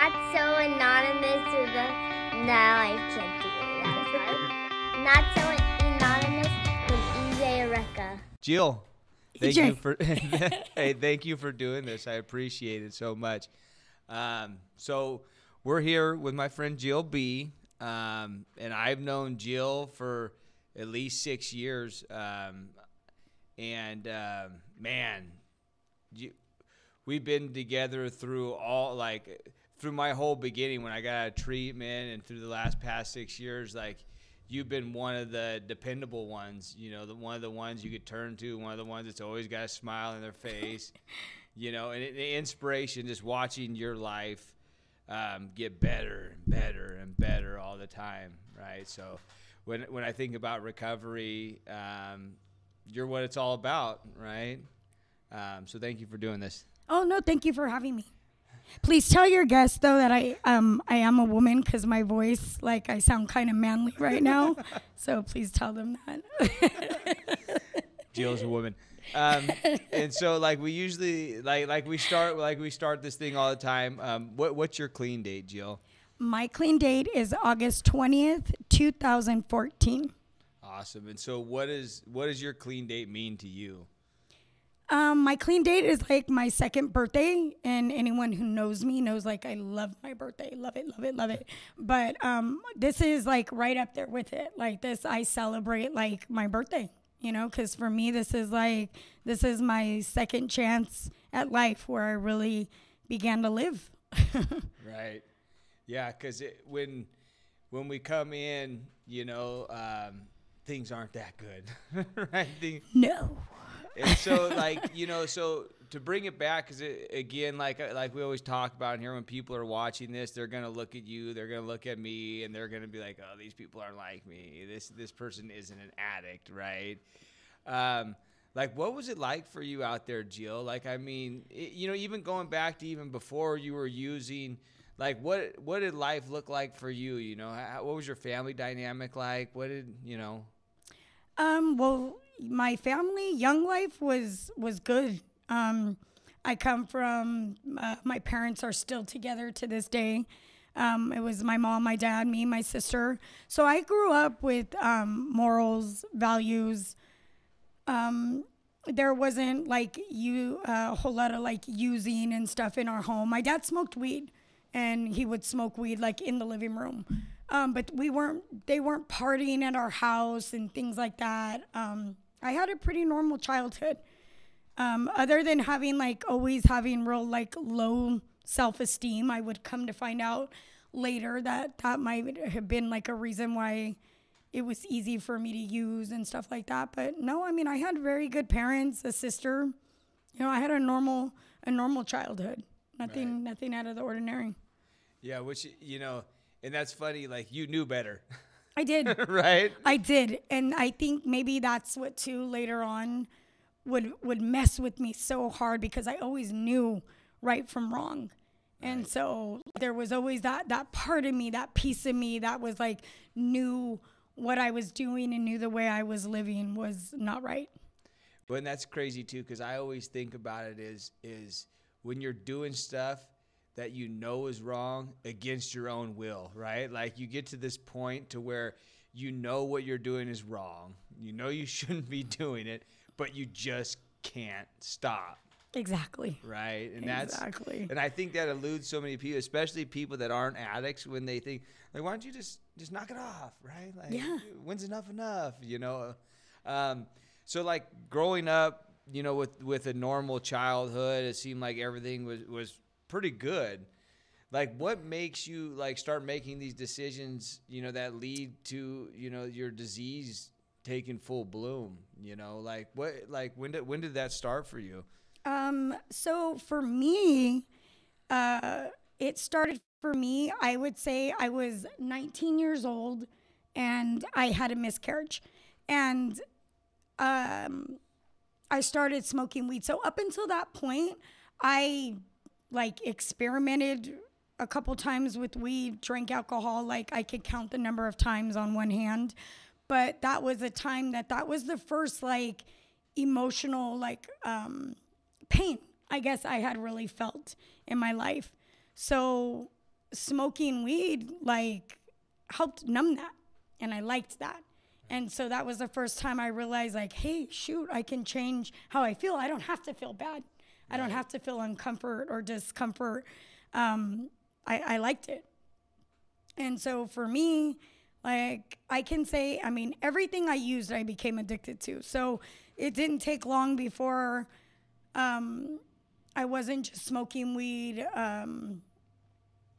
Not so anonymous with the... No, I can't do that. Not so anonymous with EJ Areca. Jill, thank you for hey, thank you for doing this. I appreciate it so much. So we're here with my friend Jill B, and I've known Jill for at least 6 years. Man, we've been together through through my whole beginning when I got out of treatment, and through the past 6 years. Like, you've been one of the dependable ones, one of the ones you could turn to, one of the ones that's always got a smile in their face, and the inspiration, just watching your life get better and better and better all the time, right? So when I think about recovery, you're what it's all about, right? So thank you for doing this. Oh, no, thank you for having me. Please tell your guests, though, that I am a woman, because my voice, I sound kind of manly right now. So please tell them that. Jill's a woman. And so, we usually, we start this thing all the time. What's your clean date, Jill? My clean date is August 20th, 2014. Awesome. And so what does your clean date mean to you? My clean date is my second birthday, and anyone who knows me knows I love my birthday. Love it, love it, love it. But this is right up there with it. I celebrate my birthday, because for me this is my second chance at life where I really began to live. Right. Yeah, because when we come in, things aren't that good. Right? No. And so, so to bring it back, because again, like we always talk about here, when people are watching this, they're gonna look at you, they're gonna look at me, and they're gonna be like, "Oh, these people aren't like me. This person isn't an addict, right?" What was it like for you out there, Jill? Even going back to even before you were using, what did life look like for you? What was your family dynamic like? What did Well, my family, young life was good. I come from, my parents are still together to this day. It was my mom, my dad, me, my sister. So I grew up with morals, values. There wasn't a whole lot of using and stuff in our home. My dad smoked weed, and he would smoke weed in the living room. But they weren't partying at our house and things like that. I had a pretty normal childhood. Other than having always having real low self-esteem, I would come to find out later that might have been a reason why it was easy for me to use and stuff like that. But no, I had very good parents, a sister. I had a normal childhood. Nothing out of the ordinary. Yeah, which and that's funny. You knew better. I did. Right? I did. And I think maybe that's what, too, later on would mess with me so hard, because I always knew right from wrong. Right. And so there was always that part of me, that piece of me that was knew what I was doing and knew the way I was living was not right. But that's crazy, too, because I always think about it is when you're doing stuff that is wrong against your own will, right? You get to this point to where what you're doing is wrong. You shouldn't be doing it, but you just can't stop. Exactly. Right? And exactly. And I think that eludes so many people, especially people that aren't addicts, when they think, why don't you just knock it off, right? Yeah. When's enough? So growing up, with a normal childhood, it seemed like everything was pretty good. What makes you start making these decisions, that lead to, your disease taking full bloom? When did that start for you? So for me, it started for me, I would say I was 19 years old and I had a miscarriage, and I started smoking weed. So up until that point, I experimented a couple times with weed, drank alcohol. I could count the number of times on one hand. But that was a time that was the first emotional pain I guess I had really felt in my life. So smoking weed like helped numb that, and I liked that. And so that was the first time I realized, like, hey, shoot, I can change how I feel. I don't have to feel bad. I don't have to feel uncomfort or discomfort. I liked it. And so for me, like, I can say, I mean, everything I used, I became addicted to. So it didn't take long before I wasn't just smoking weed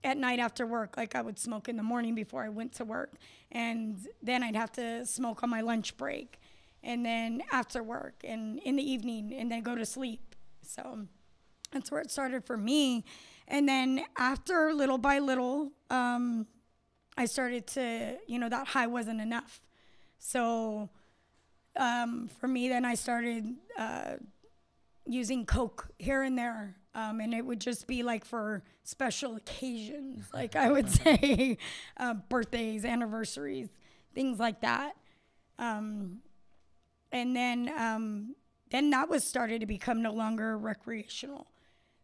at night after work. Like, I would smoke in the morning before I went to work. And then I'd have to smoke on my lunch break. And then after work and in the evening, and then go to sleep. So that's where it started for me. And then after, little by little, I started to, that high wasn't enough. So for me, then I started using Coke here and there. And it would just be like for special occasions, like I would say, birthdays, anniversaries, things like that. And then that was started to become no longer recreational.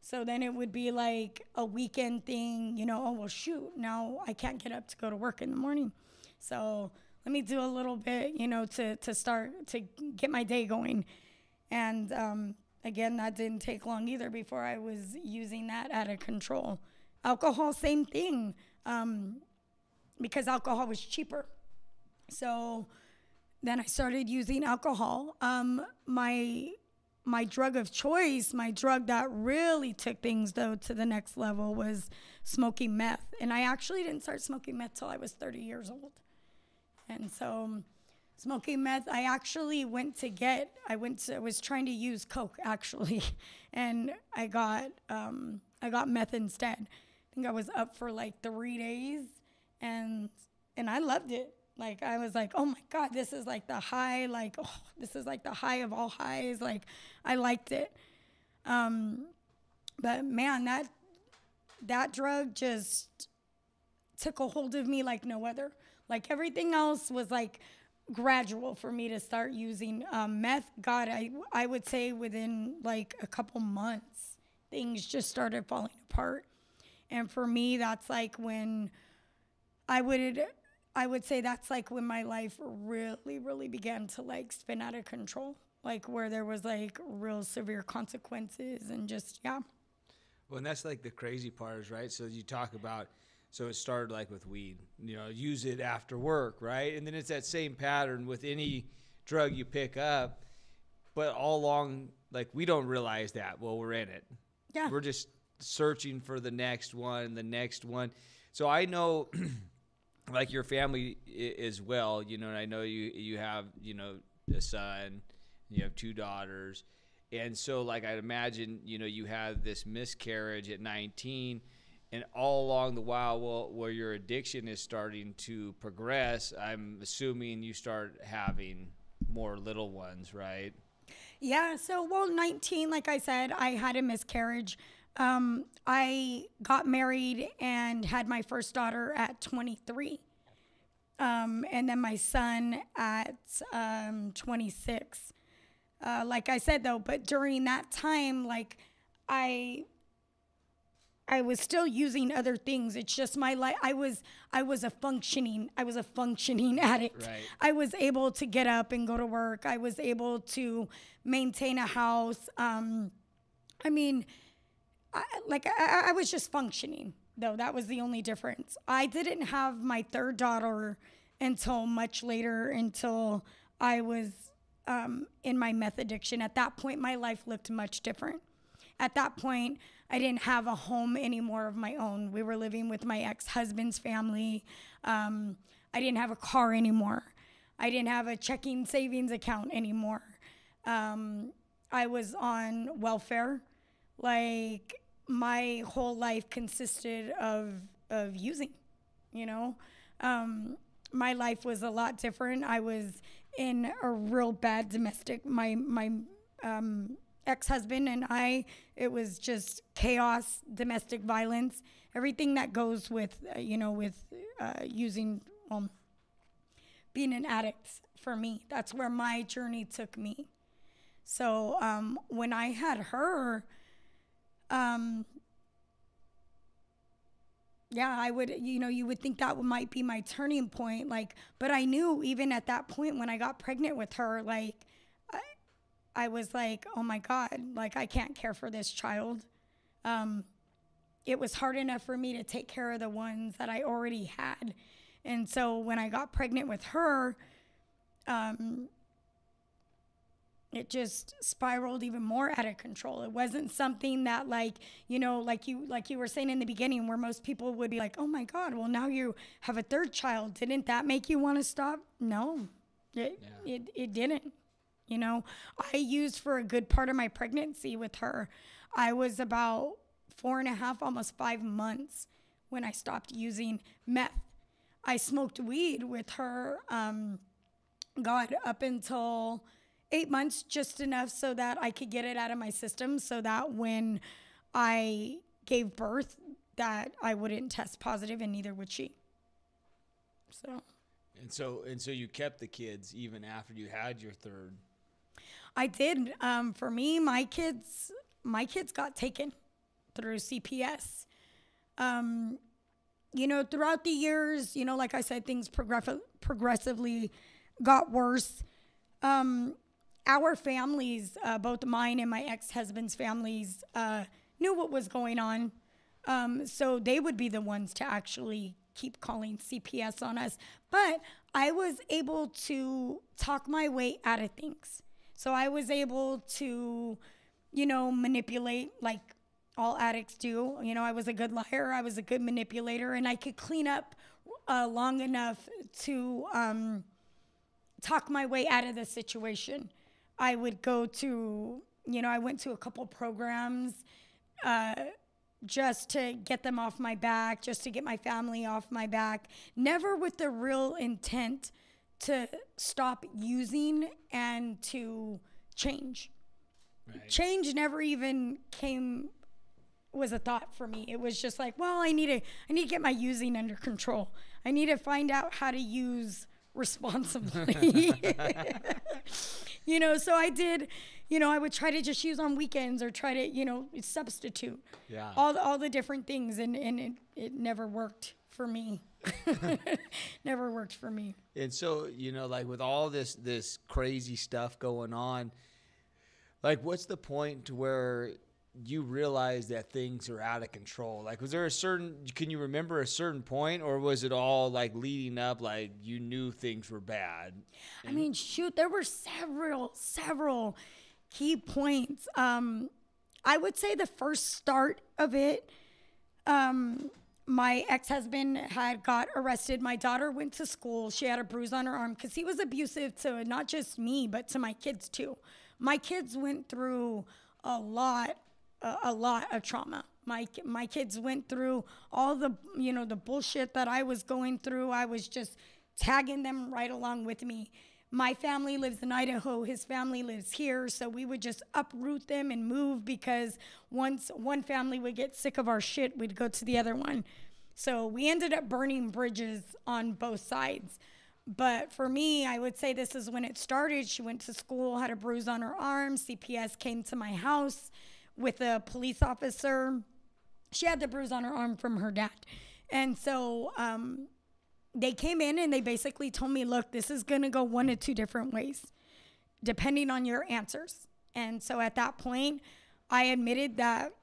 So then it would be like a weekend thing, oh, well, shoot, now I can't get up to go to work in the morning. So let me do a little bit, to start to get my day going. And again, that didn't take long either before I was using that out of control. Alcohol, same thing, because alcohol was cheaper. So then I started using alcohol. My drug of choice, my drug that really took things, though, to the next level was smoking meth. And I actually didn't start smoking meth till I was 30 years old. And so smoking meth, I actually I was trying to use Coke, actually. And I got meth instead. I think I was up for like 3 days, and I loved it. Like, I was like, oh my God, this is like the high, like, oh, this is like the high of all highs. Like, I liked it. But man, that drug just took a hold of me like no other. Like, everything else was like gradual for me to start using meth. God, I would say within like a couple months, things just started falling apart. And for me, that's like when I would say that's like when my life really, really began to like spin out of control, like where there was like real severe consequences and just, yeah. Well, and that's like the crazy part is, right? So you talk about, so it started like with weed, use it after work, right? And then it's that same pattern with any drug you pick up, but all along, like, we don't realize that. Well, we're in it. Yeah. We're just searching for the next one. So I know, like, your family as well, and I know you have, a son, you have 2 daughters. And so, like, I'd imagine, you had this miscarriage at 19, and all along the while, where your addiction is starting to progress, I'm assuming you start having more little ones, right? Yeah. So, 19, like I said, I had a miscarriage. I got married and had my first daughter at 23. And then my son at 26. Like I said, though, but during that time, like, I was still using other things. It's just my life. I was a functioning addict. Right. I was able to get up and go to work. I was able to maintain a house. I mean, I was just functioning, though. That was the only difference. I didn't have my 3rd daughter until much later, until I was in my meth addiction. At that point, my life looked much different. At that point, I didn't have a home anymore of my own. We were living with my ex-husband's family. I didn't have a car anymore. I didn't have a checking savings account anymore. I was on welfare. Like, my whole life consisted of using, my life was a lot different. I was in a real bad domestic, my ex-husband and I, it was just chaos, domestic violence, everything that goes with, using, being an addict for me. That's where my journey took me. So when I had her, yeah, I would, you would think that might be my turning point. Like, but I knew even at that point when I got pregnant with her, like, I was like, oh my God, like, I can't care for this child. It was hard enough for me to take care of the ones that I already had. And so when I got pregnant with her, it just spiraled even more out of control. It wasn't something that like you were saying in the beginning, where most people would be like, oh my God, well, now you have a third child. Didn't that make you want to stop? No, it didn't. I used for a good part of my pregnancy with her. I was about 4.5, almost 5 months when I stopped using meth. I smoked weed with her, up until 8 months, just enough so that I could get it out of my system, so that when I gave birth, that I wouldn't test positive, and neither would she. And so you kept the kids even after you had your third. I did. For me, my kids got taken through CPS. Throughout the years, like I said, things progressively got worse. Our families, both mine and my ex-husband's families, knew what was going on. So they would be the ones to actually keep calling CPS on us. But I was able to talk my way out of things. So I was able to, manipulate like all addicts do. I was a good liar. I was a good manipulator, and I could clean up long enough to talk my way out of the situation. I would go to, I went to a couple programs just to get them off my back, just to get my family off my back, never with the real intent to stop using and to change. Right. Change never even was a thought for me. It was just like, well, I need to get my using under control. I need to find out how to use responsibly. So I did, I would try to just use on weekends, or try to, substitute all the different things. And it never worked for me. Never worked for me. And so, like with all this crazy stuff going on, like what's the point to where you realize that things are out of control? Like, was there can you remember a certain point, or was it all like leading up, like you knew things were bad? I mean, shoot, there were several key points. I would say the first start of it, my ex-husband had got arrested. My daughter went to school. She had a bruise on her arm because he was abusive to not just me, but to my kids too. My kids went through a lot of trauma. My kids went through all the, the bullshit that I was going through. I was just tagging them right along with me. My family lives in Idaho. His family lives here. So we would just uproot them and move, because once one family would get sick of our shit, we'd go to the other one. So we ended up burning bridges on both sides. But for me, I would say this is when it started. She went to school, had a bruise on her arm. CPS came to my house with a police officer. She had the bruise on her arm from her dad. And so they came in and they basically told me, look, this is going to go one of two different ways, depending on your answers. And so at that point, I admitted that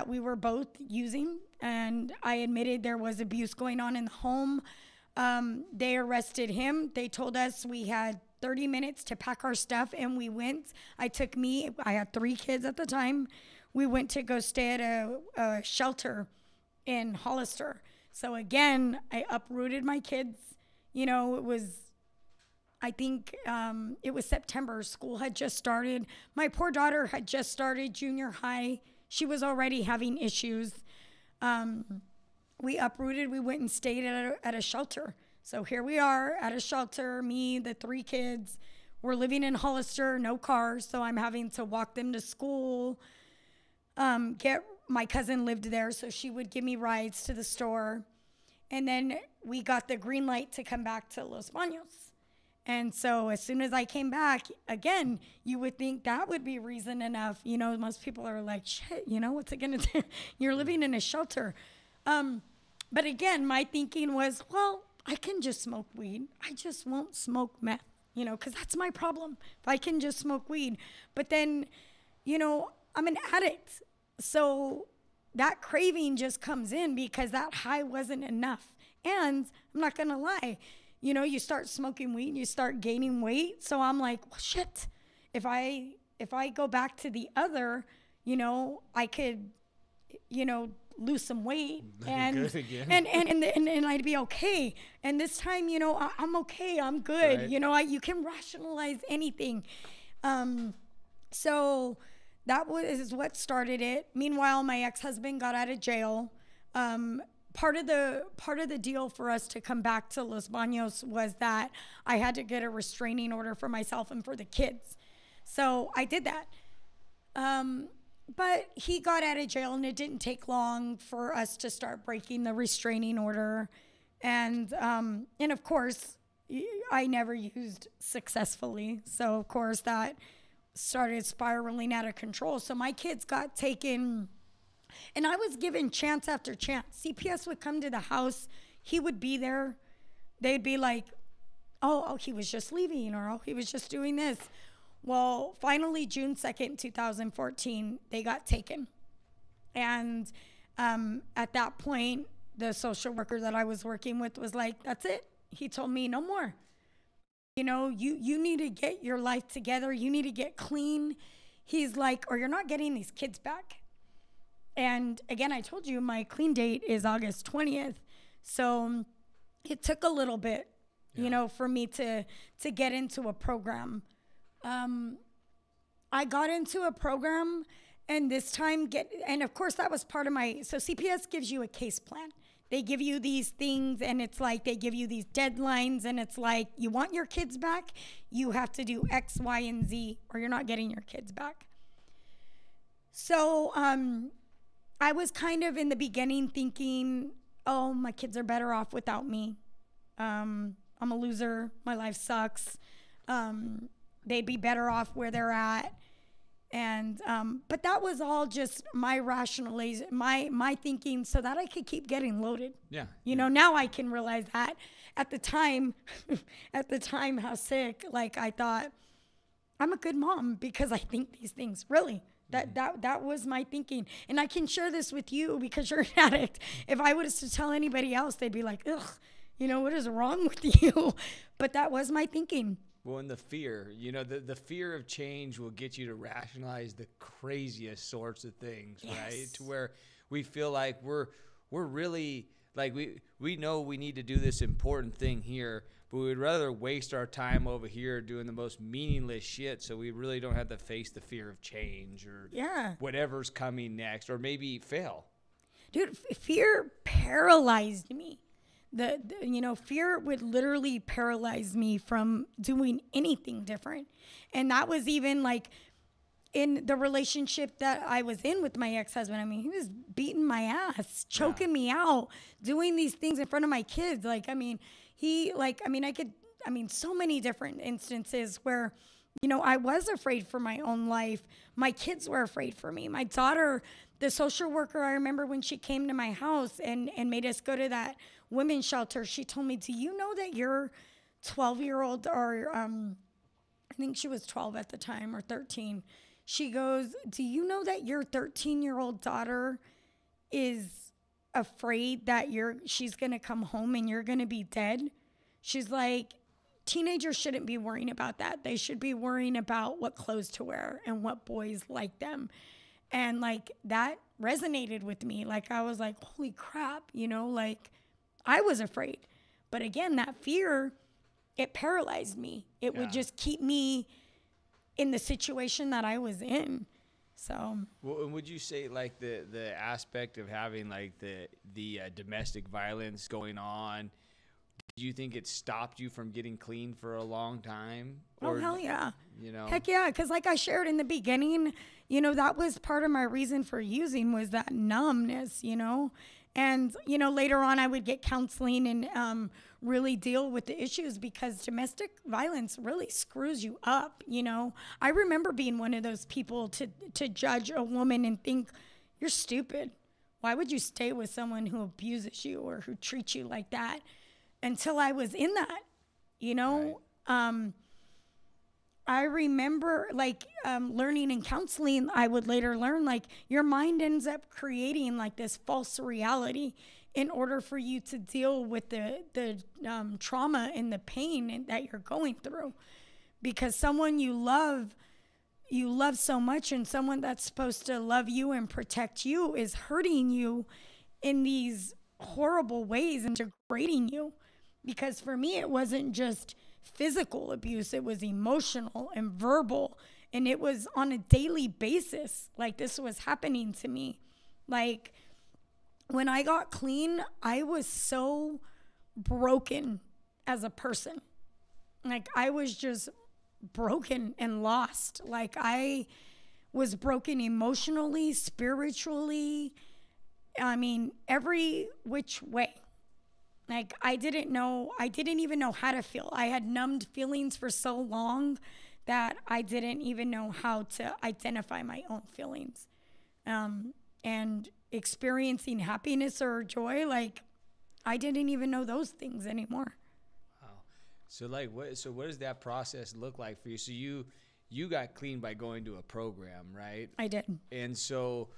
we were both using, and I admitted there was abuse going on in the home. They arrested him. They told us we had 30 minutes to pack our stuff, and we went. I had 3 kids at the time. We went to go stay at a shelter in Hollister. So again, I uprooted my kids. It was, I think it was September. School had just started. My poor daughter had just started junior high. She was already having issues. We uprooted. We went and stayed at a shelter. So here we are at a shelter, me, the 3 kids. We're living in Hollister, no cars, so I'm having to walk them to school. My cousin lived there, so she would give me rides to the store. And then we got the green light to come back to Los Baños. And so as soon as I came back, again, you would think that would be reason enough. Most people are like, shit, what's it going to do? You're living in a shelter. But again, my thinking was, well, I can just smoke weed. I just won't smoke meth, you know, because that's my problem. If I can just smoke weed. But then, you know, I'm an addict. So that craving just comes in because that high wasn't enough. And I'm not going to lie, you know, you start smoking weed, you start gaining weight. So I'm like, well, shit, if I go back to the other, you know, I could, you know, lose some weight and I'd be okay. And this time, you know, I'm okay. I'm good. Right. You know, you can rationalize anything. So that is what started it. Meanwhile, my ex-husband got out of jail. Part of the deal for us to come back to Los Baños was that I had to get a restraining order for myself and for the kids. So I did that. But he got out of jail, and it didn't take long for us to start breaking the restraining order. And of course, I never used successfully. So, of course, that started spiraling out of control. So my kids got taken, and I was given chance after chance. CPS would come to the house. He would be there. They'd be like, oh, he was just leaving, or oh, he was just doing this. Well, finally, June 2nd, 2014, they got taken. And at that point, the social worker that I was working with was like, that's it. He told me, no more. You know, you need to get your life together. You need to get clean. He's like, or you're not getting these kids back. And again, I told you my clean date is August 20th. So it took a little bit, you know, for me to get into a program. I got into a program, and this time and of course that was part of so CPS gives you a case plan. They give you these things, and it's like they give you these deadlines, and it's like, you want your kids back, you have to do X, Y, and Z, or you're not getting your kids back. So, I was kind of in the beginning thinking, oh, my kids are better off without me. I'm a loser. My life sucks. They'd be better off where they're at. And, but that was all just my rationalization, my thinking, so that I could keep getting loaded. Yeah. You know, now I can realize that. At the time, how sick, like, I thought, I'm a good mom because I think these things, really. That was my thinking. And I can share this with you because you're an addict. If I was to tell anybody else, they'd be like, ugh, you know, what is wrong with you? But that was my thinking. Well, and the fear, you know, the fear of change will get you to rationalize the craziest sorts of things, yes. Right? To where we feel like we're really, like, we know we need to do this important thing here, but we'd rather waste our time over here doing the most meaningless shit, so we really don't have to face the fear of change or whatever's coming next, or maybe fail. Dude, fear paralyzed me. You know, fear would literally paralyze me from doing anything different. And that was even like in the relationship that I was in with my ex-husband. I mean, he was beating my ass, choking me out, doing these things in front of my kids. Like, I mean, so many different instances where, you know, I was afraid for my own life. My kids were afraid for me. My daughter, the social worker, I remember when she came to my house and made us go to that women's shelter, she told me, do you know that your 12-year-old, or I think she was 12 at the time, or 13. She goes, do you know that your 13-year-old daughter is afraid that she's going to come home and you're going to be dead? She's like, teenagers shouldn't be worrying about that. They should be worrying about what clothes to wear and what boys like them. And like, that resonated with me. Like, I was like, holy crap, you know, like, I was afraid. But again, that fear, it paralyzed me. It would just keep me in the situation that I was in. So. Well, and would you say like the aspect of having like the domestic violence going on, do you think it stopped you from getting clean for a long time? Or, oh, hell yeah. You know? Heck yeah. Because like I shared in the beginning, you know, that was part of my reason for using, was that numbness, you know. And, you know, later on I would get counseling and really deal with the issues, because domestic violence really screws you up, you know. I remember being one of those people to judge a woman and think, you're stupid. Why would you stay with someone who abuses you or who treats you like that? Until I was in that, you know? Right. I remember like learning in counseling, I would later learn like your mind ends up creating like this false reality in order for you to deal with the trauma and the pain that you're going through. Because someone you love so much, and someone that's supposed to love you and protect you is hurting you in these horrible ways and degrading you. Because for me, it wasn't just physical abuse, it was emotional and verbal, and it was on a daily basis. Like, this was happening to me. Like, when I got clean, I was so broken as a person. Like, I was just broken and lost. Like, I was broken emotionally, spiritually. I mean, every which way. Like, I didn't even know how to feel. I had numbed feelings for so long that I didn't even know how to identify my own feelings. And experiencing happiness or joy, like, I didn't even know those things anymore. Wow. So like, what does that process look like for you? So you got clean by going to a program, right? I did. And so,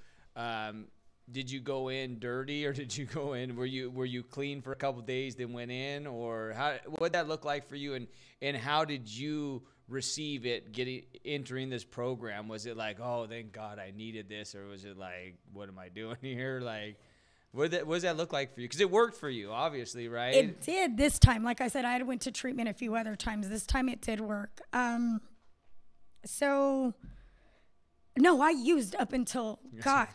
did you go in dirty, or did you go in, were you clean for a couple of days then went in, or what'd that look like for you, and how did you receive it entering this program? Was it like, oh, thank God I needed this, or was it like, what am I doing here? Like, what does that look like for you? Because it worked for you, obviously, right? It did this time. Like I said, I had went to treatment a few other times. This time it did work. So no, I used up until God.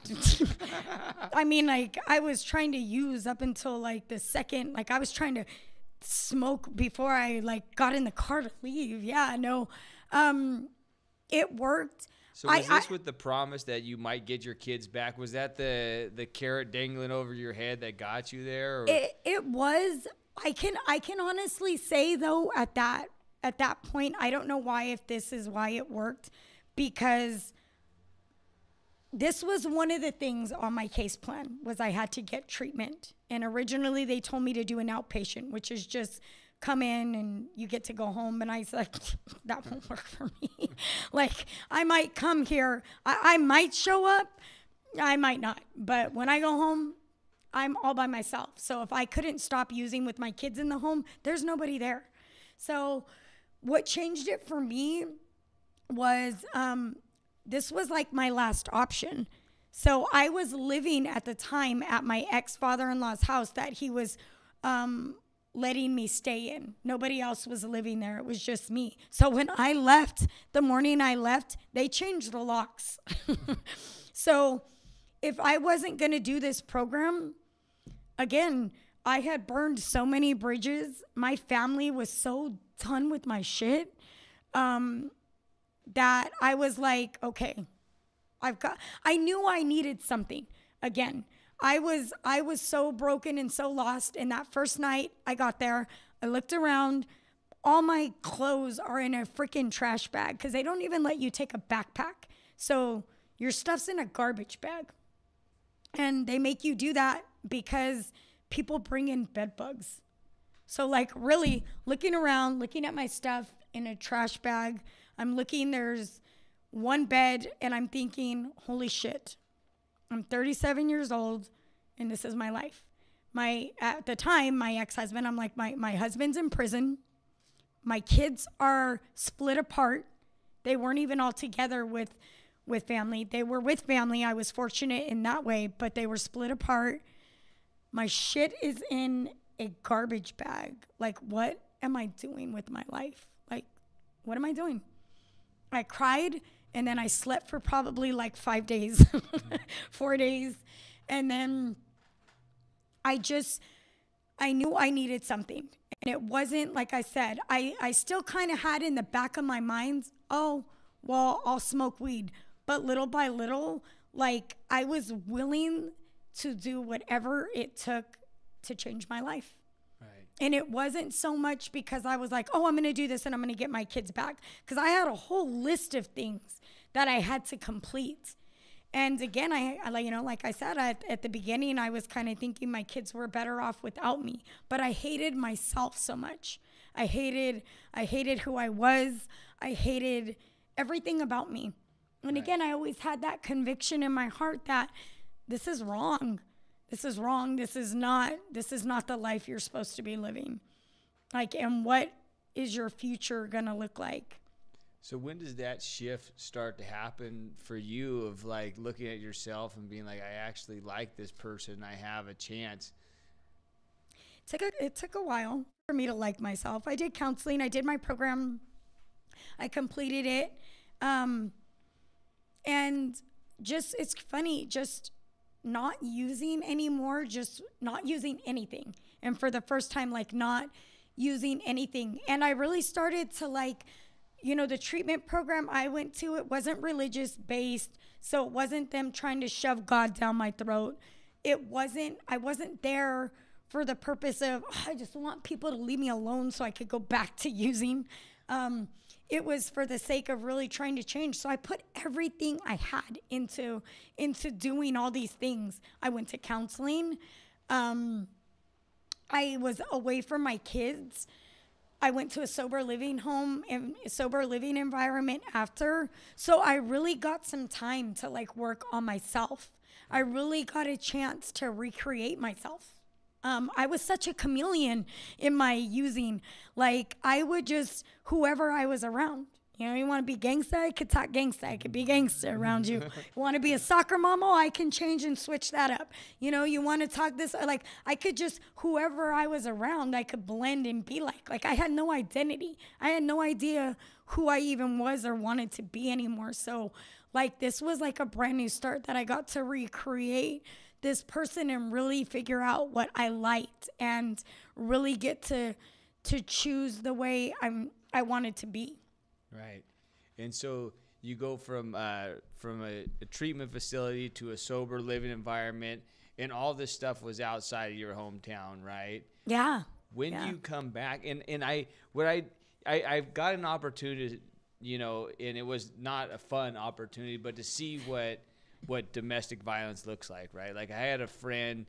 I mean, like, I was trying to use up until like the second, like I was trying to smoke before I like got in the car to leave. Yeah, no, it worked. So was this with the promise that you might get your kids back? Was that the carrot dangling over your head that got you there? Or? It was. I can honestly say though, at that point, I don't know why, if this is why it worked, because this was one of the things on my case plan, was I had to get treatment. And originally they told me to do an outpatient, which is just come in and you get to go home. And I was like, that won't work for me. Like, I might come here, I might show up, I might not. But when I go home, I'm all by myself. So if I couldn't stop using with my kids in the home, there's nobody there. So what changed it for me was, this was like my last option. So I was living at the time at my ex-father-in-law's house that he was letting me stay in. Nobody else was living there. It was just me. So when I left, the morning I left, they changed the locks. So if I wasn't going to do this program, again, I had burned so many bridges. My family was so done with my shit. That I was like, okay, I knew I needed something. Again, I was so broken and so lost. And that first night I got there, I looked around, all my clothes are in a freaking trash bag, because they don't even let you take a backpack. So your stuff's in a garbage bag. And they make you do that because people bring in bed bugs. So like, really looking around, looking at my stuff in a trash bag, I'm looking, there's one bed, and I'm thinking, holy shit, I'm 37 years old, and this is my life. At the time, my ex-husband, I'm like, my husband's in prison. My kids are split apart. They weren't even all together with family. They were with family. I was fortunate in that way, but they were split apart. My shit is in a garbage bag. Like, what am I doing with my life? Like, what am I doing? I cried, and then I slept for probably like 5 days, 4 days. And then I knew I needed something. And it wasn't, like I said, I still kind of had in the back of my mind, oh, well, I'll smoke weed. But little by little, like, I was willing to do whatever it took to change my life. And it wasn't so much because I was like, oh, I'm going to do this and I'm going to get my kids back. Because I had a whole list of things that I had to complete. And again, like I said, at the beginning, I was kind of thinking my kids were better off without me, but I hated myself so much. I hated who I was. I hated everything about me. And again, I always had that conviction in my heart that this is wrong. This is wrong. This is not the life you're supposed to be living. Like, and what is your future going to look like? So when does that shift start to happen for you of like looking at yourself and being like, I actually like this person, I have a chance? It took a while for me to like myself. I did counseling. I did my program. I completed it. And just, it's funny, just not using anymore, just not using anything. And for the first time, like not using anything. And I really started to like, the treatment program I went to, it wasn't religious based. So it wasn't them trying to shove God down my throat. I wasn't there for the purpose of, I just want people to leave me alone so I could go back to using. It was for the sake of really trying to change. So I put everything I had into doing all these things. I went to counseling. I was away from my kids. I went to a sober living home and sober living environment after. So I really got some time to like work on myself. I really got a chance to recreate myself. I was such a chameleon in my using. Like I would just, whoever I was around, you want to be gangsta? I could talk gangsta. I could be gangsta around you. You want to be a soccer mama? I can change and switch that up. You want to talk this, like I could just, whoever I was around, I could blend and be like I had no identity. I had no idea who I even was or wanted to be anymore. So like, this was like a brand new start that I got to recreate this person and really figure out what I liked and really get to choose the way I wanted to be. Right. And so you go from a treatment facility to a sober living environment, and all this stuff was outside of your hometown, right? Yeah. When do you come back? And I've got an opportunity, and it was not a fun opportunity, but to see what domestic violence looks like, right? Like I had a friend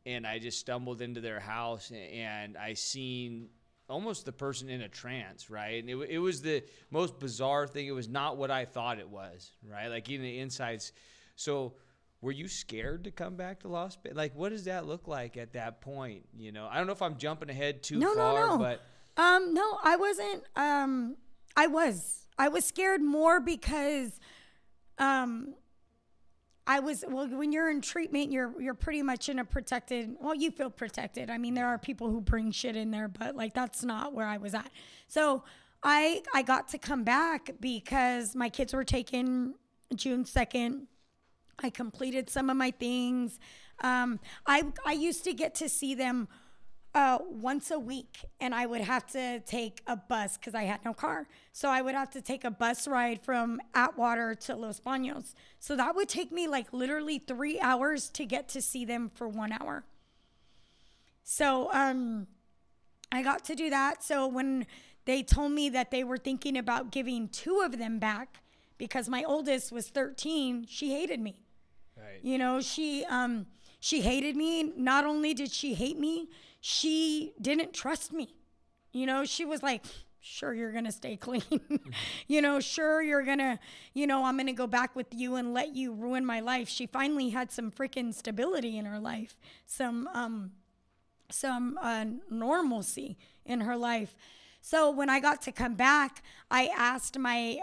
and I just stumbled into their house and I seen almost the person in a trance, right? And it was the most bizarre thing. It was not what I thought it was, right? Like even the insights. So were you scared to come back to Las Vegas? Like what does that look like at that point? I don't know if I'm jumping ahead too far, but no, I wasn't. I was scared more because when you're in treatment, you're pretty much in a protected, you feel protected. I mean, there are people who bring shit in there, but like, that's not where I was at. So I got to come back because my kids were taken June 2nd. I completed some of my things. I used to get to see them once a week, and I would have to take a bus because I had no car. So I would have to take a bus ride from Atwater to Los Baños. So that would take me like literally 3 hours to get to see them for 1 hour. So I got to do that. So when they told me that they were thinking about giving 2 of them back, because my oldest was 13, she hated me. Right. She hated me. Not only did she hate me, she didn't trust me. She was like, sure, you're going to stay clean. Sure, you're going to, I'm going to go back with you and let you ruin my life. She finally had some freaking stability in her life, some normalcy in her life. So when I got to come back, I asked my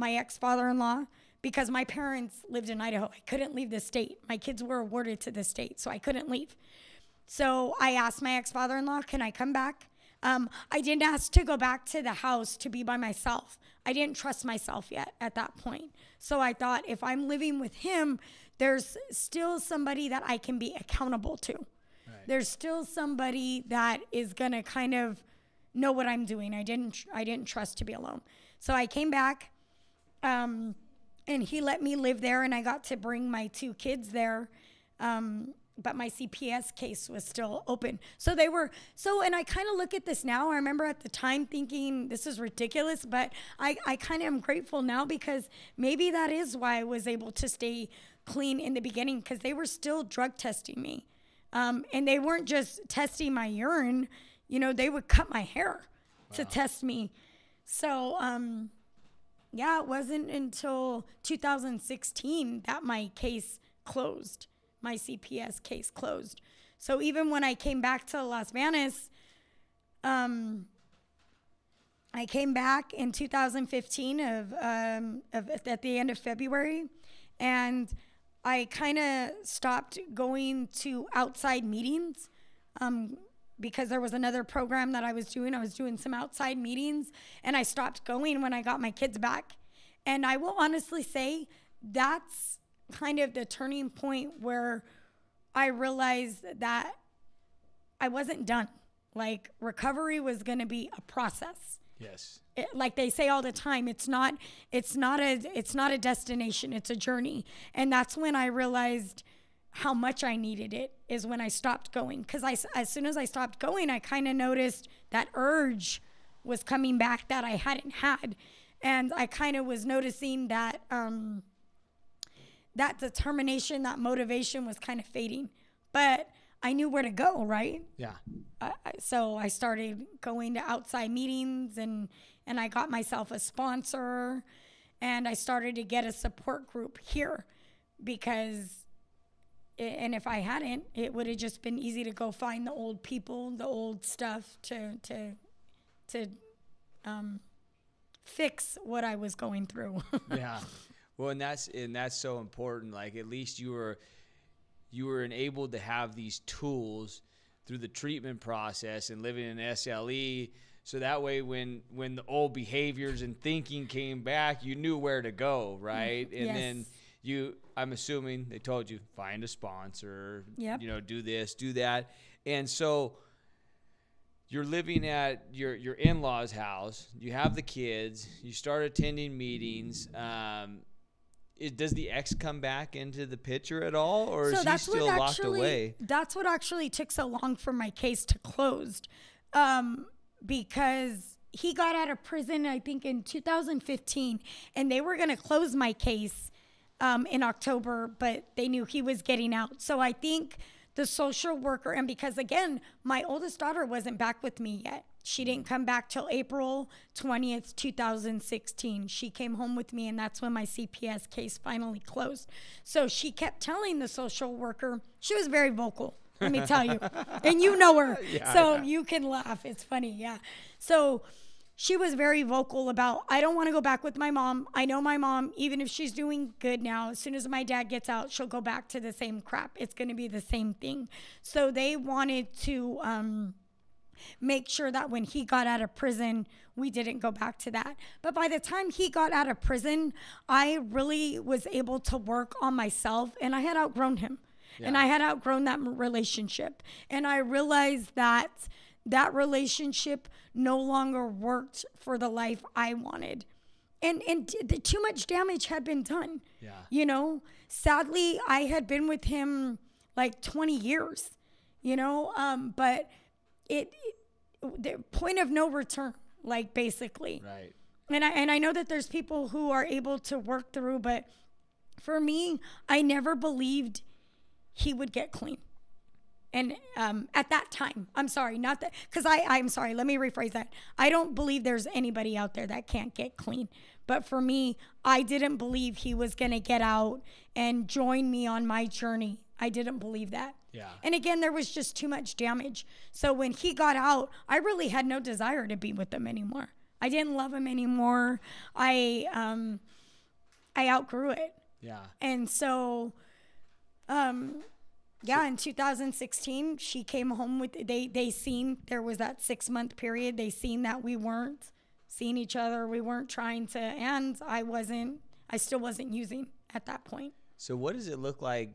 ex-father-in-law, because my parents lived in Idaho. I couldn't leave the state. My kids were awarded to the state, so I couldn't leave. So I asked my ex-father-in-law, can I come back? I didn't ask to go back to the house to be by myself. I didn't trust myself yet at that point. So I thought, if I'm living with him, there's still somebody that I can be accountable to. Right. There's still somebody that is going to kind of know what I'm doing. I didn't trust to be alone. So I came back, and he let me live there, and I got to bring my 2 kids there. but my CPS case was still open. And I kind of look at this now. I remember at the time thinking this is ridiculous, but I kind of am grateful now, because maybe that is why I was able to stay clean in the beginning, because they were still drug testing me. And they weren't just testing my urine, they would cut my hair to test me. So, yeah, it wasn't until 2016 that my case closed. My CPS case closed. So even when I came back to Las Vegas, I came back in 2015 at the end of February, and I kind of stopped going to outside meetings because there was another program that I was doing. I was doing some outside meetings, and I stopped going when I got my kids back. And I will honestly say that's kind of the turning point where I realized that I wasn't done. Like, recovery was going to be a process. Yes. Like they say all the time, it's not a destination, it's a journey. And that's when I realized how much I needed it, is when I stopped going. Because as soon as I stopped going, I kind of noticed that urge was coming back that I hadn't had. And I kind of was noticing that that determination, that motivation was kind of fading. But I knew where to go, right? Yeah. So I started going to outside meetings, and I got myself a sponsor, and I started to get a support group here, because and if I hadn't, it would have just been easy to go find the old people, the old stuff to fix what I was going through. Yeah. Well, and that's so important. Like, at least you were enabled to have these tools through the treatment process and living in SLE, so that way when the old behaviors and thinking came back, you knew where to go, right? And yes. then I'm assuming they told you, find a sponsor, yep. Do this, do that. And so you're living at your in-laws' house, you have the kids, you start attending meetings. Does the ex come back into the picture at all, or is he still locked away? That's what actually took so long for my case to close, because he got out of prison, I think, in 2015, and they were going to close my case in October, but they knew he was getting out. So I think the social worker, and because, again, my oldest daughter wasn't back with me yet. She didn't come back till April 20th, 2016. She came home with me, and that's when my CPS case finally closed. So she kept telling the social worker, she was very vocal, let me tell you. And you know her, so you can laugh. It's funny, yeah. So she was very vocal about, I don't want to go back with my mom. I know my mom, even if she's doing good now, as soon as my dad gets out, she'll go back to the same crap. It's going to be the same thing. So they wanted to make sure that when he got out of prison, we didn't go back to that. But by the time he got out of prison, I really was able to work on myself, and I had outgrown him. Yeah. And I had outgrown that relationship. And I realized that that relationship no longer worked for the life I wanted. And too much damage had been done. Yeah. Sadly, I had been with him like 20 years, but the point of no return, like, basically. Right. And I know that there's people who are able to work through, but for me, I never believed he would get clean. And at that time, I'm sorry, not that, because I'm sorry, let me rephrase that. I don't believe there's anybody out there that can't get clean. But for me, I didn't believe he was going to get out and join me on my journey. I didn't believe that. Yeah. And again, there was just too much damage. So when he got out, I really had no desire to be with him anymore. I didn't love him anymore. I outgrew it. Yeah. And so, in 2016, she came home with, they seen, there was that 6-month period. They seen that we weren't seeing each other. We weren't trying to, and I still wasn't using at that point. So what does it look like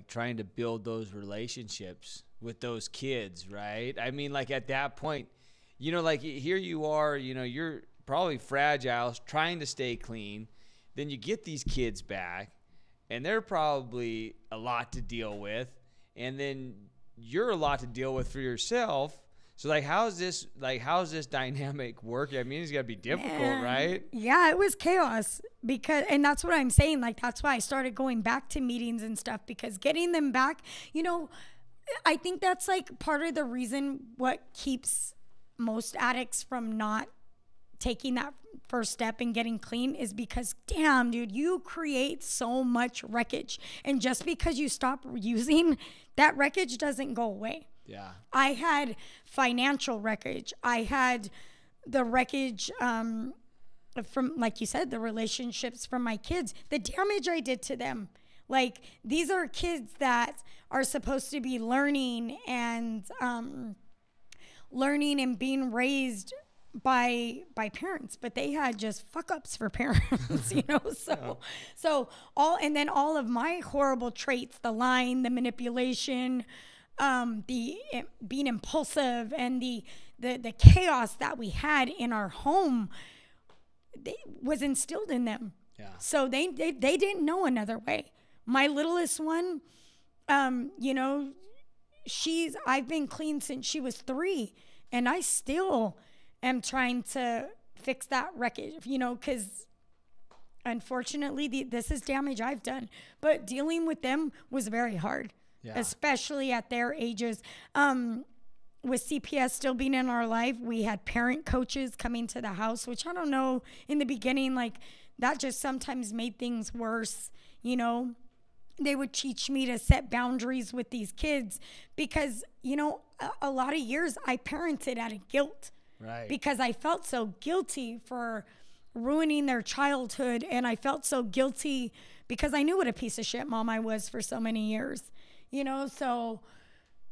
trying to build those relationships with those kids, right? I mean, like, at that point, like, here you are, you're probably fragile, trying to stay clean. Then you get these kids back, and they're probably a lot to deal with. and then you're a lot to deal with for yourself. So like, how's this dynamic working? I mean, it's gotta be difficult, right? Yeah, it was chaos and that's what I'm saying. Like, that's why I started going back to meetings and stuff, because getting them back, I think that's like part of the reason what keeps most addicts from not taking that first step and getting clean is because, damn, dude, you create so much wreckage. And just because you stop using, that wreckage doesn't go away. Yeah. I had financial wreckage. I had the wreckage from, like you said, the relationships from my kids, the damage I did to them. Like, these are kids that are supposed to be learning and being raised by parents, but they had just fuck ups for parents, So all of my horrible traits, the lying, the manipulation, the being impulsive, and the chaos that we had in our home, was instilled in them. Yeah. So they didn't know another way. My littlest one, I've been clean since she was 3, and I still am trying to fix that wreckage, because unfortunately this is damage I've done. But dealing with them was very hard, especially at their ages. With CPS still being in our life, we had parent coaches coming to the house, which I don't know, in the beginning, like, that just sometimes made things worse. They would teach me to set boundaries with these kids because, a lot of years I parented out of guilt. Right. Because I felt so guilty for ruining their childhood, and I felt so guilty because I knew what a piece of shit mom I was for so many years, so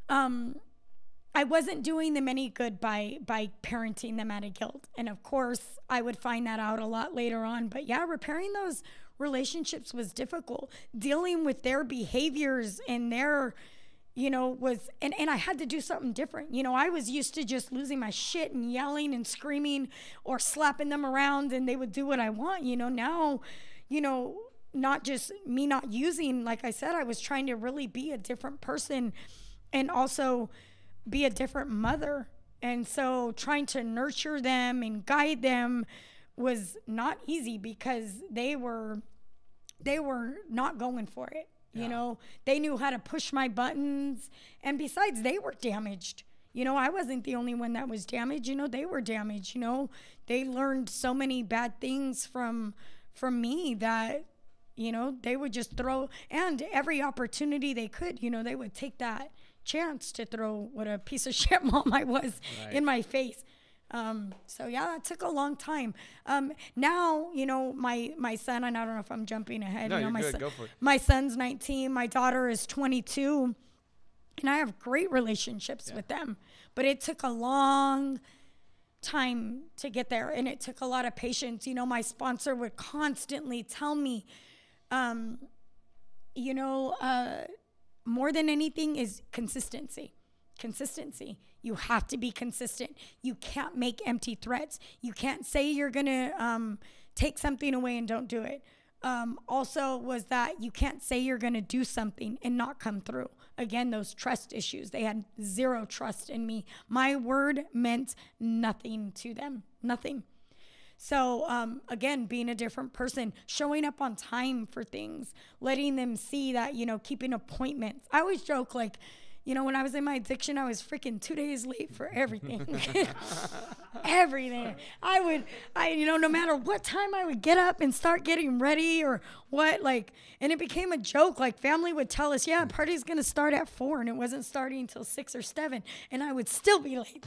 I wasn't doing them any good by parenting them out of guilt. And of course I would find that out a lot later on. But yeah, repairing those relationships was difficult. Dealing with their behaviors and their, was, and I had to do something different. I was used to just losing my shit and yelling and screaming or slapping them around, and they would do what I want. Now, not just me not using, like I said, I was trying to really be a different person and also be a different mother. And so trying to nurture them and guide them was not easy because they were not going for it. They knew how to push my buttons, and besides, they were damaged. I wasn't the only one that was damaged. They were damaged. They learned so many bad things from me that, they would just throw, and every opportunity they could, they would take that chance to throw what a piece of shit mom I was in my face. So yeah, that took a long time. Now, my son, and I don't know if I'm jumping ahead. No, you're good. Go for it. My son's 19, my daughter is 22, and I have great relationships with them. But it took a long time to get there, and it took a lot of patience. My sponsor would constantly tell me, more than anything is consistency. You have to be consistent. You can't make empty threats. You can't say you're going to take something away and don't do it. Also was that you can't say you're going to do something and not come through. Again, those trust issues. They had zero trust in me. My word meant nothing to them. Nothing. So, again, being a different person, showing up on time for things, letting them see that, keeping appointments. I always joke, like, when I was in my addiction, I was freaking 2 days late for everything. Everything. No matter what time I would get up and start getting ready or what, and it became a joke. Like, family would tell us, yeah, party's going to start at 4, and it wasn't starting until 6 or 7, and I would still be late.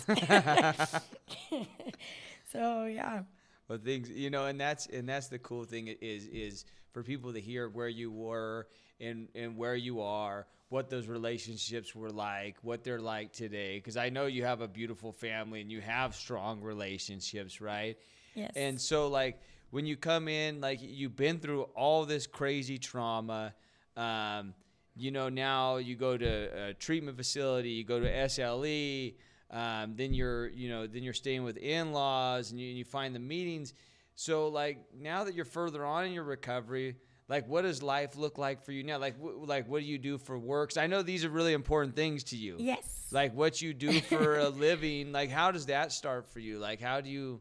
So, yeah. But things, and that's the cool thing is for people to hear where you were and where you are, what those relationships were like, what they're like today. Because I know you have a beautiful family and you have strong relationships, right? Yes. And so, when you come in, you've been through all this crazy trauma. Now you go to a treatment facility, you go to SLE. Then you're staying with in-laws and you find the meetings. So now that you're further on in your recovery, like, what does life look like for you now? Like, what do you do for work? 'Cause I know these are really important things to you. Yes. Like, what you do for a living. Like, how does that start for you? Like, how do you?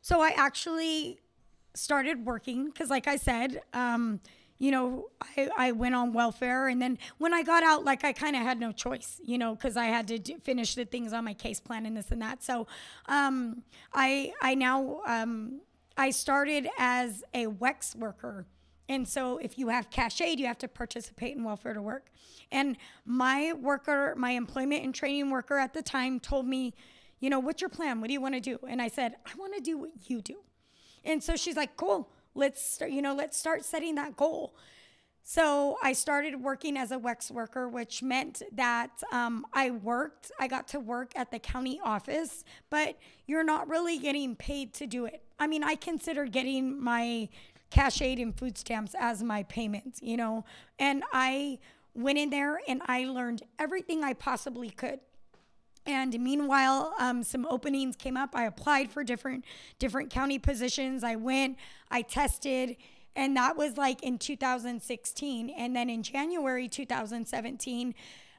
So I actually started working because, like I said, you know, I went on welfare. And then when I got out, like, I kind of had no choice, you know, because I had to finish the things on my case plan and this and that. So I started as a WEX worker. And so if you have cash aid, you have to participate in welfare to work. And my employment and training worker at the time told me, you know, what's your plan? What do you want to do? And I said, I want to do what you do. And so she's like, cool, let's start setting that goal. So I started working as a WEX worker, which meant that I got to work at the county office, but you're not really getting paid to do it. I mean, I consider getting my cash aid and food stamps as my payment, you know, and I went in there and I learned everything I possibly could. And meanwhile, some openings came up. I applied for different county positions. I went, I tested, and that was like in 2016. And then in January 2017,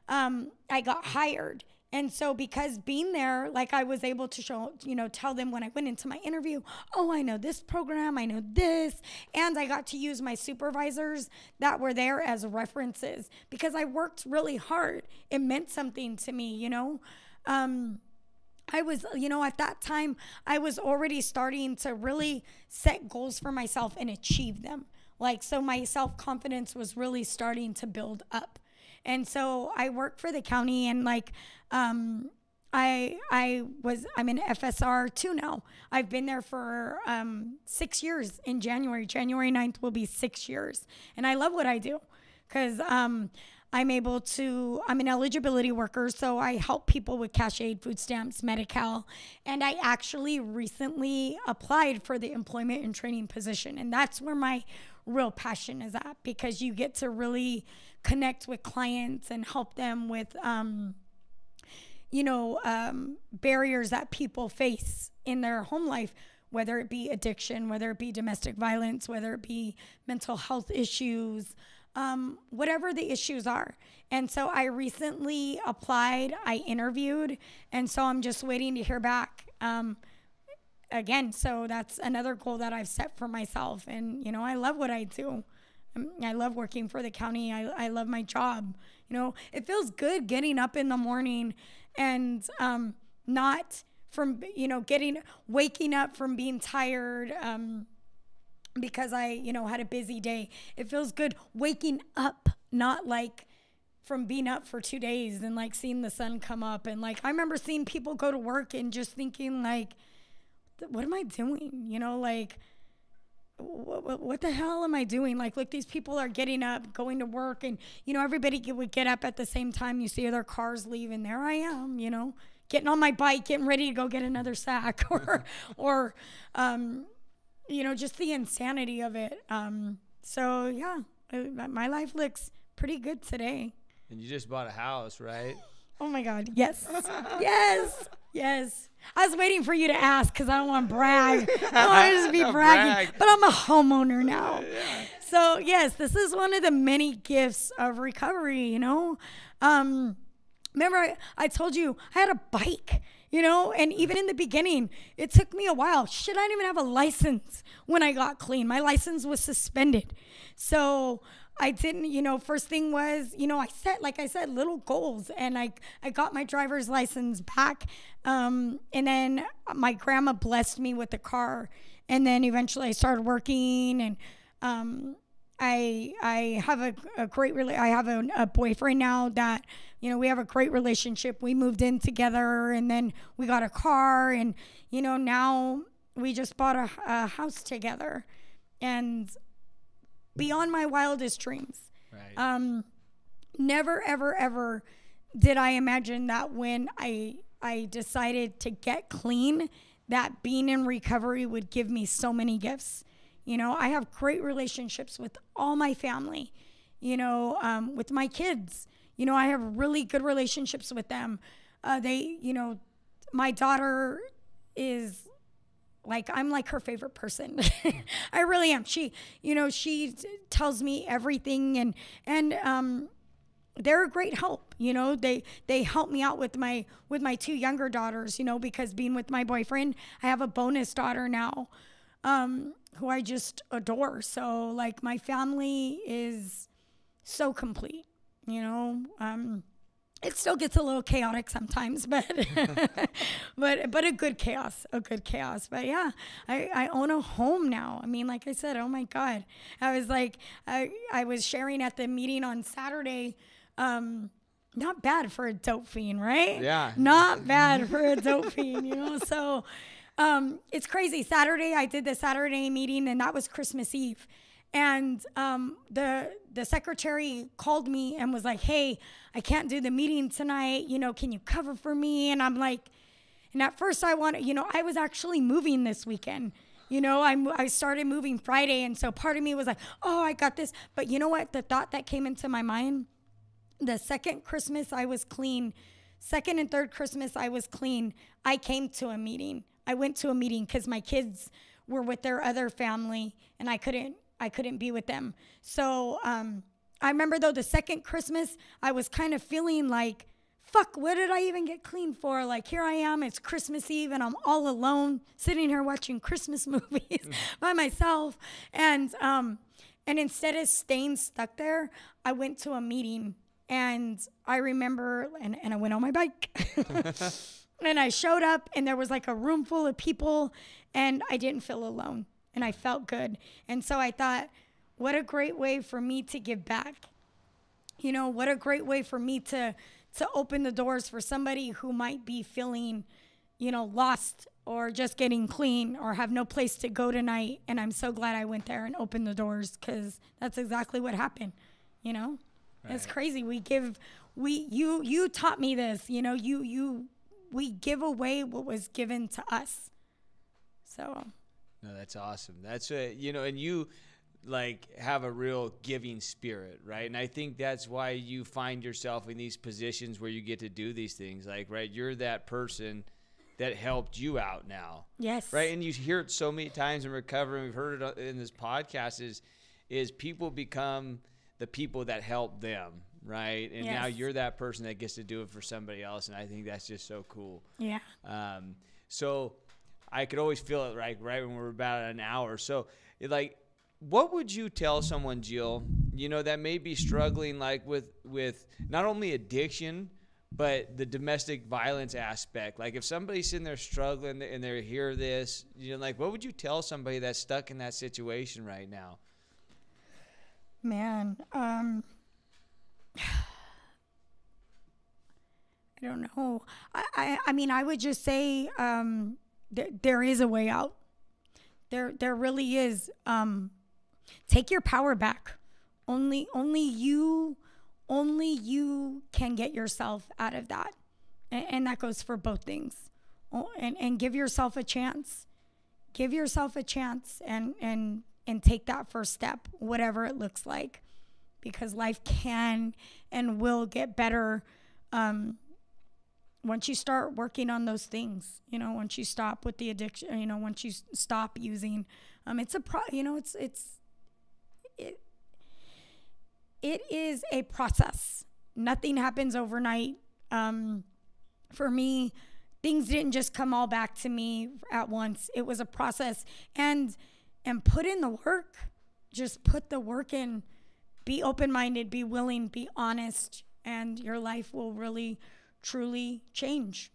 I got hired. And so because being there, like, I was able to show, you know, tell them when I went into my interview, oh, I know this program, I know this. And I got to use my supervisors that were there as references because I worked really hard. It meant something to me, you know. I was, you know, at that time, I was already starting to really set goals for myself and achieve them. Like, so my self-confidence was really starting to build up. And so I worked for the county, and like, I'm in FSR 2 now. I've been there for 6 years in January. January 9th will be 6 years. And I love what I do because I'm an eligibility worker, so I help people with cash aid, food stamps, Medi-Cal. And I actually recently applied for the employment and training position. And that's where my real passion is at, because you get to really connect with clients and help them with, barriers that people face in their home life, whether it be addiction, whether it be domestic violence, whether it be mental health issues, whatever the issues are. And so I recently applied, I interviewed, and so I'm just waiting to hear back. Again, so that's another goal that I've set for myself. And, you know, I love what I do. I love working for the county. I love my job. You know, it feels good getting up in the morning and not from, you know, waking up from being tired because I, you know, had a busy day. It feels good waking up, not like from being up for 2 days and like seeing the sun come up. And like, I remember seeing people go to work and just thinking like, what am I doing? You know, like, what the hell am I doing? Like, look, these people are getting up, going to work, and, you know, everybody would get up at the same time. You see their cars leave, and there I am, you know, getting on my bike, getting ready to go get another sack, or you know, just the insanity of it. So yeah, my life looks pretty good today. And you just bought a house, right? Oh my God, yes, yes. I was waiting for you to ask because I don't want to brag. I don't want to just be bragging, but I'm a homeowner now. Yeah. So yes, this is one of the many gifts of recovery, you know. Remember I told you I had a bike, you know, and even in the beginning, it took me a while. Shit, I didn't even have a license when I got clean. My license was suspended. So I didn't, you know, first thing was, you know, I set, like I said, little goals, and I got my driver's license back. And then my grandma blessed me with a car. And then eventually I started working, and I have I have a boyfriend now that, you know, we have a great relationship. We moved in together, and then we got a car, and, you know, now we just bought a house together. And beyond my wildest dreams. Right. Never, ever, ever did I imagine that when I decided to get clean, that being in recovery would give me so many gifts. You know, I have great relationships with all my family, you know, with my kids. You know, I have really good relationships with them. You know, my daughter is like, I'm like her favorite person. I really am. She, she tells me everything, and they're a great help. They help me out with my 2 younger daughters, because being with my boyfriend, I have a bonus daughter now, who I just adore. So like, my family is so complete, it still gets a little chaotic sometimes, but but a good chaos. But yeah, I own a home now. I mean, like I said, oh my God. I was like, I was sharing at the meeting on Saturday, not bad for a dope fiend, right? Yeah. Not bad for a dope fiend, so it's crazy. Saturday, I did the Saturday meeting, and that was Christmas Eve. And the secretary called me and was like, hey, I can't do the meeting tonight. Can you cover for me? And I'm like, and at first I was actually moving this weekend. I started moving Friday. And so part of me was like, oh, I got this. But you know what? The thought that came into my mind, the second Christmas I was clean, second and third Christmas I was clean, I came to a meeting. I went to a meeting because my kids were with their other family, and I couldn't be with them. So I remember, though, the second Christmas, I was kind of feeling like, fuck, what did I even get clean for? Like, here I am, it's Christmas Eve, and I'm all alone, sitting here watching Christmas movies by myself. And instead of staying stuck there, I went to a meeting, and I remember, and I went on my bike. And I showed up, and there was like a room full of people, and I didn't feel alone. And I felt good. And so I thought, what a great way for me to give back. What a great way for me to open the doors for somebody who might be feeling, lost, or just getting clean, or have no place to go tonight. And I'm so glad I went there and opened the doors, because that's exactly what happened. Right. It's crazy. You taught me this, we give away what was given to us. So. No, that's awesome. That's and you like have a real giving spirit, right? And I think that's why you find yourself in these positions where you get to do these things. Like, right, you're that person that helped you out now. Yes. Right. And you hear it so many times in recovery. We've heard it in this podcast is people become the people that help them. Right. And now you're that person that gets to do it for somebody else. And I think that's just so cool. Yeah. So I could always feel it right when we're about an hour. So what would you tell someone, Jill, that may be struggling like with not only addiction, but the domestic violence aspect? Like, if somebody's sitting there struggling and they hear this, what would you tell somebody that's stuck in that situation right now? Man, I don't know. I mean, I would just say there is a way out. There really is. Take your power back. Only you can get yourself out of that, and that goes for both things. And give yourself a chance. Give yourself a chance, and take that first step, whatever it looks like, because life can and will get better once you start working on those things. Once you stop with the addiction, once you stop using, it is a process. Nothing happens overnight. For me, things didn't just come all back to me at once. It was a process, and put in the work. Just put the work in. Be open-minded, be willing, be honest, and your life will really, truly change.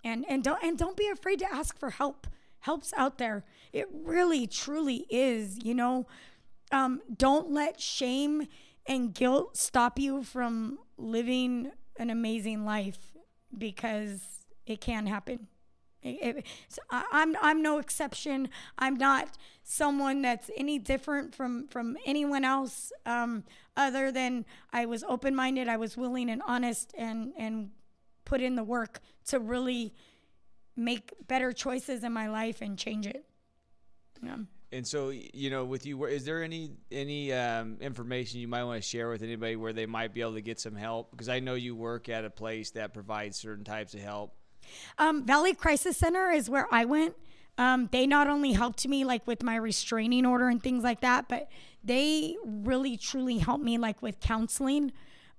And don't be afraid to ask for help. Help's out there. It really, truly is. Don't let shame and guilt stop you from living an amazing life, because it can happen. So I'm no exception. I'm not someone that's any different from anyone else, other than I was open-minded, I was willing and honest, and put in the work to really make better choices in my life and change it. Yeah. And so, with you, is there any information you might want to share with anybody where they might be able to get some help? Because I know you work at a place that provides certain types of help. Valley Crisis Center is where I went. They not only helped me like with my restraining order and things like that, but they really truly helped me like with counseling.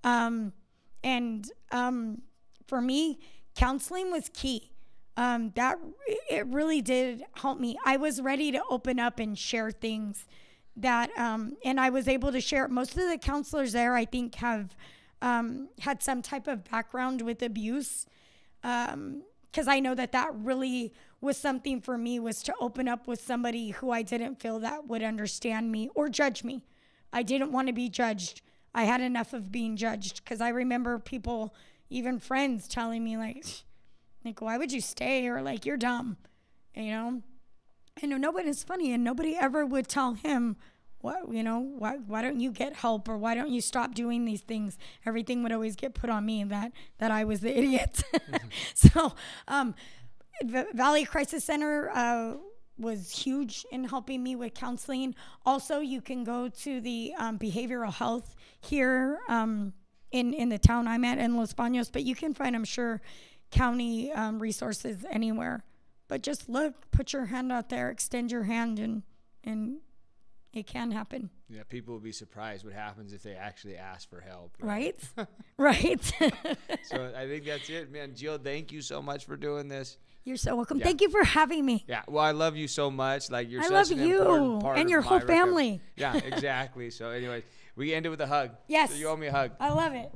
For me, counseling was key. It really did help me. I was ready to open up and share things that, and I was able to share. Most of the counselors there, I think, have had some type of background with abuse. Because I know that really was something for me, was to open up with somebody who I didn't feel that would understand me or judge me. I didn't want to be judged. I had enough of being judged, because I remember people, even friends, telling me like, why would you stay? Or like, you're dumb, you know? And nobody's funny, and nobody ever would tell him, why don't you get help, or why don't you stop doing these things? Everything would always get put on me, that I was the idiot. So the Valley Crisis Center was huge in helping me with counseling. Also, you can go to the behavioral health here in the town I'm at in Los Baños, but you can find, I'm sure, county resources anywhere. But just look, put your hand out there, extend your hand, and it can happen. Yeah, people will be surprised what happens if they actually ask for help. Right? Right. So I think that's it, man. Jill, thank you so much for doing this. You're so welcome. Yeah. Thank you for having me. Yeah, well, I love you so much. Like, you're I such love an you important part and of your my whole recovery. family. Yeah, exactly. So anyway, we end it with a hug. Yes. So you owe me a hug. I love it.